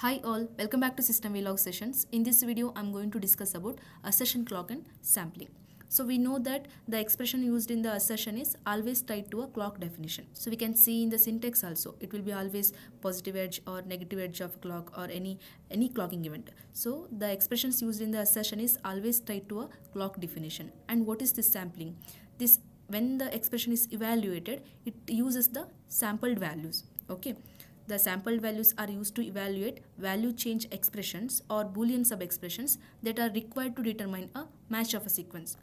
Hi all, welcome back to systemverilog sessions. In this video, I'm going to discuss about assertion clock and sampling. So we know that the expression used in the assertion is always tied to a clock definition. So we can see in the syntax also, it will be always positive edge or negative edge of clock or any clocking event. So the expressions used in the assertion is always tied to a clock definition. And what is this sampling? This when the expression is evaluated, it uses the sampled values. Okay. The sampled values are used to evaluate value change expressions or Boolean sub-expressions that are required to determine a match of a sequence.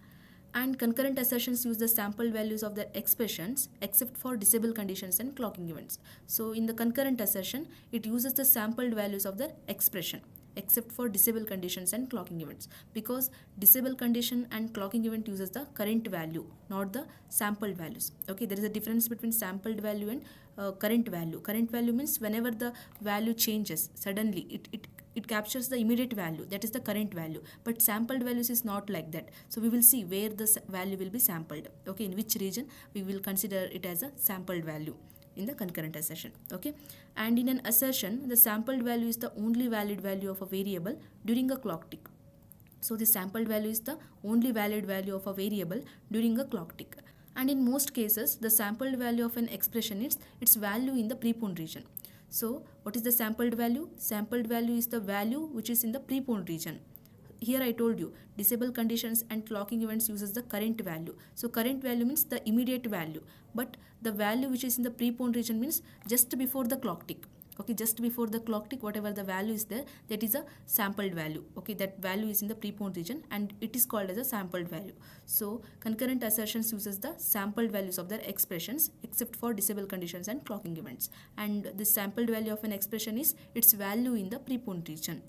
And concurrent assertions use the sampled values of the expressions except for disable conditions and clocking events. So in the concurrent assertion, it uses the sampled values of the expression except for disable conditions and clocking events, because disable condition and clocking event uses the current value, not the sampled values. Okay, there is a difference between sampled value and current value. Current value means whenever the value changes suddenly, it captures the immediate value, that is the current value. But sampled values is not like that. So we will see where the value will be sampled. Okay, in which region we will consider it as a sampled value in the concurrent assertion. Okay, and in an assertion, the sampled value is the only valid value of a variable during a clock tick. So the sampled value is the only valid value of a variable during a clock tick. And in most cases, the sampled value of an expression is its value in the prepone region. So what is the sampled value? Sampled value is the value which is in the prepone region. Here I told you, disable conditions and clocking events uses the current value. So current value means the immediate value, but the value which is in the prepone region means just before the clock tick. Okay, just before the clock tick, whatever the value is there, that is a sampled value. Okay, that value is in the prepone region and it is called as a sampled value. So concurrent assertions uses the sampled values of their expressions except for disable conditions and clocking events. And the sampled value of an expression is its value in the prepone region.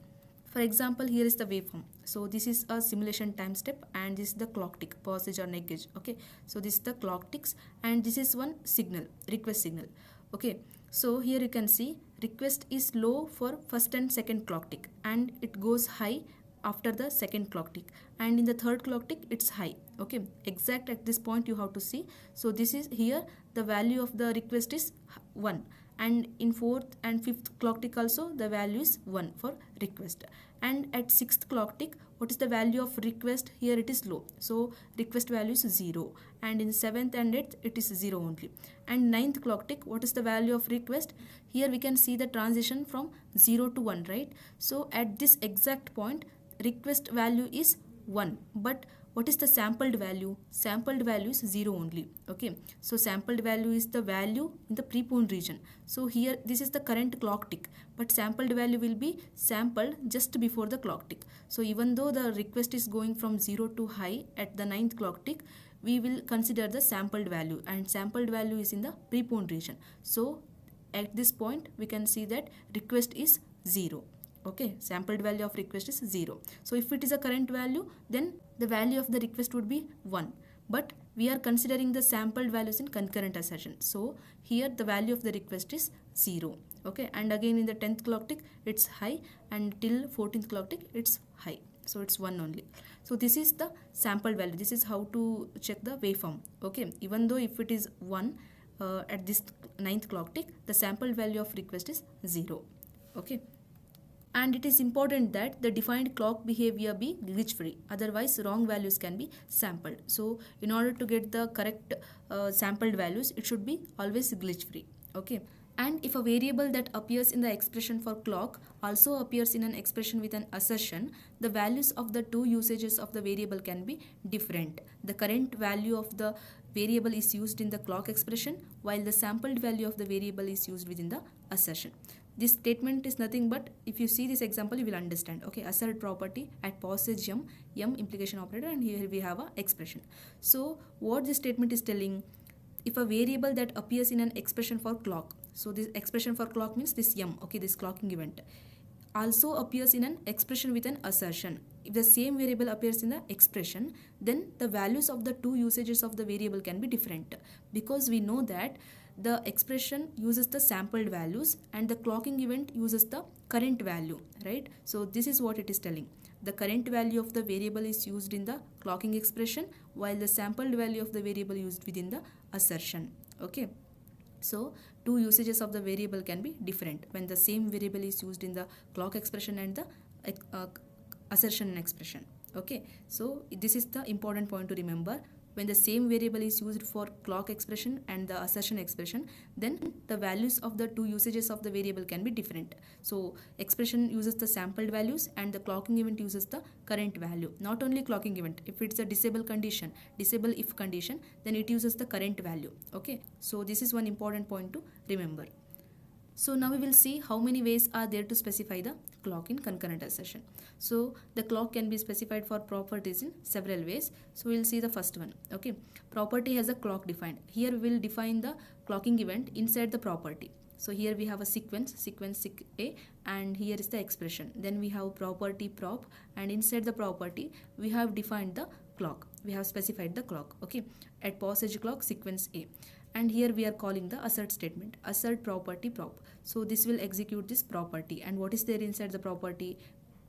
For example, here is the waveform. So this is a simulation time step and this is the clock tick, passage or neck gauge. Okay, so this is the clock ticks and this is one signal, request signal. Okay, so here you can see request is low for first and second clock tick and it goes high after the second clock tick, and in the third clock tick it's high. Okay, exact at this point you have to see. So this is here the value of the request is 1, and in fourth and fifth clock tick also the value is 1 for request, and at sixth clock tick what is the value of request? Here it is low, so request value is 0, and in seventh and eighth it is 0 only, and ninth clock tick what is the value of request? Here we can see the transition from 0 to 1, right? So at this exact point request value is 1, but what is the sampled value? Sampled value is 0 only. Okay, so sampled value is the value in the prepone region. So here this is the current clock tick, but sampled value will be sampled just before the clock tick. So even though the request is going from 0 to high at the ninth clock tick, we will consider the sampled value, and sampled value is in the prepone region. So at this point we can see that request is 0. Okay, sampled value of request is 0. So if it is a current value, then the value of the request would be 1. But we are considering the sampled values in concurrent assertion. So here the value of the request is 0. Okay, and again in the 10th clock tick it's high, and till 14th clock tick it's high. So it's 1 only. So this is the sampled value. This is how to check the waveform. Okay, even though if it is 1 at this 9th clock tick, the sampled value of request is 0. Okay. And it is important that the defined clock behavior be glitch free, otherwise wrong values can be sampled. So in order to get the correct sampled values, it should be always glitch free. Okay, and if a variable that appears in the expression for clock also appears in an expression with an assertion, the values of the two usages of the variable can be different. The current value of the variable is used in the clock expression, while the sampled value of the variable is used within the assertion. This statement is nothing but, if you see this example you will understand. Okay, assert property at passage m implication operator, and here we have a expression. So what this statement is telling, if a variable that appears in an expression for clock, so this expression for clock means this m, okay, this clocking event, also appears in an expression with an assertion. If the same variable appears in the expression, then the values of the two usages of the variable can be different, because we know that the expression uses the sampled values and the clocking event uses the current value, right? So this is what it is telling. The current value of the variable is used in the clocking expression, while the sampled value of the variable used within the assertion. Okay. So two usages of the variable can be different when the same variable is used in the clock expression and the assertion expression. Okay, so this is the important point to remember. When the same variable is used for clock expression and the assertion expression, then the values of the two usages of the variable can be different. So expression uses the sampled values and the clocking event uses the current value. Not only clocking event, if it's a disable condition, disable if condition, then it uses the current value. Okay, so this is one important point to remember. So now we will see how many ways are there to specify the clock in concurrent assertion. So the clock can be specified for properties in several ways. So we will see the first one. Okay, property has a clock defined. Here we will define the clocking event inside the property. So here we have a sequence sic A, and here is the expression. Then we have property prop, and inside the property we have defined the clock. We have specified the clock. Okay, at passage clock sequence A. And here we are calling the assert statement, assert property prop. So this will execute this property, and what is there inside the property?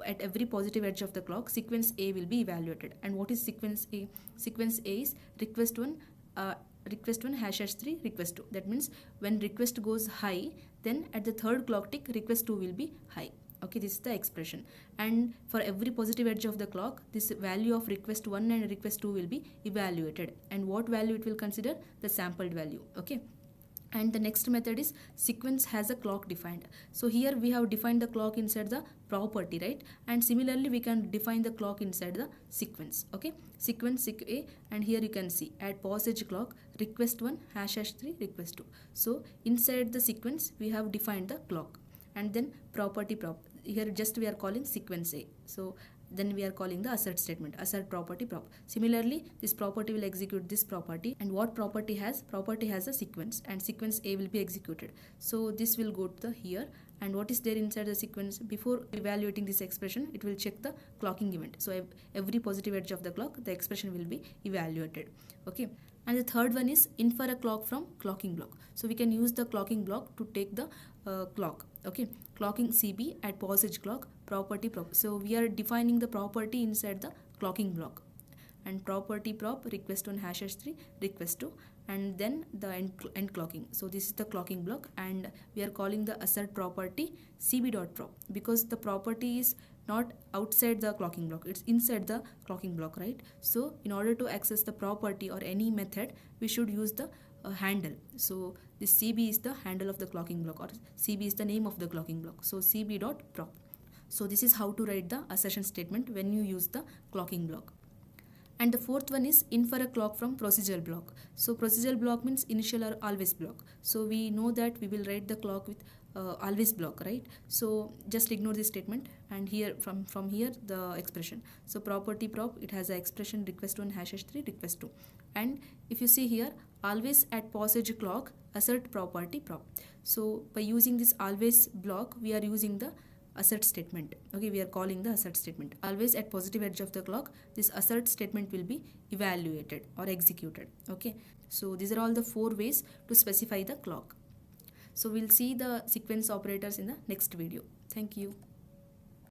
At every positive edge of the clock, sequence A will be evaluated. And what is sequence A? Sequence A is request 1 #3 request 2. That means when request goes high, then at the third clock tick request 2 will be high. Okay, this is the expression. And for every positive edge of the clock, this value of request 1 and request 2 will be evaluated. And what value it will consider? The sampled value. Okay. And the next method is sequence has a clock defined. So here we have defined the clock inside the property, right? And similarly we can define the clock inside the sequence. Okay, sequence sic A, and here you can see at passage clock request 1 #3 request 2. So inside the sequence we have defined the clock. And then property prop, here just we are calling sequence A. So then we are calling the assert statement, assert property prop. Similarly, this property will execute this property, and what property has? Property has a sequence, and sequence A will be executed. So this will go to the here, and what is there inside the sequence? Before evaluating this expression, it will check the clocking event. So every positive edge of the clock, the expression will be evaluated. Okay. And the third one is infer a clock from clocking block. So we can use the clocking block to take the clock. Okay, clocking CB at passage clock property prop. So we are defining the property inside the clocking block. And property prop request 1 #3 request 2, and then the end clocking. So this is the clocking block, and we are calling the assert property CB.prop, because the property is not outside the clocking block, it's inside the clocking block, right? So in order to access the property or any method, we should use the handle. So this CB is the handle of the clocking block, or CB is the name of the clocking block. So CB.prop. So this is how to write the assertion statement when you use the clocking block. And the fourth one is infer a clock from procedural block. So procedural block means initial or always block. So we know that we will write the clock with always block, right? So just ignore this statement, and here from here the expression. So property prop, it has a expression request 1 #3 request 2. And if you see here, always at passage clock assert property prop. So by using this always block, we are using the assert statement. Okay, we are calling the assert statement. Always at positive edge of the clock, this assert statement will be evaluated or executed. Okay, so these are all the 4 ways to specify the clock. So we'll see the sequence operators in the next video. Thank you.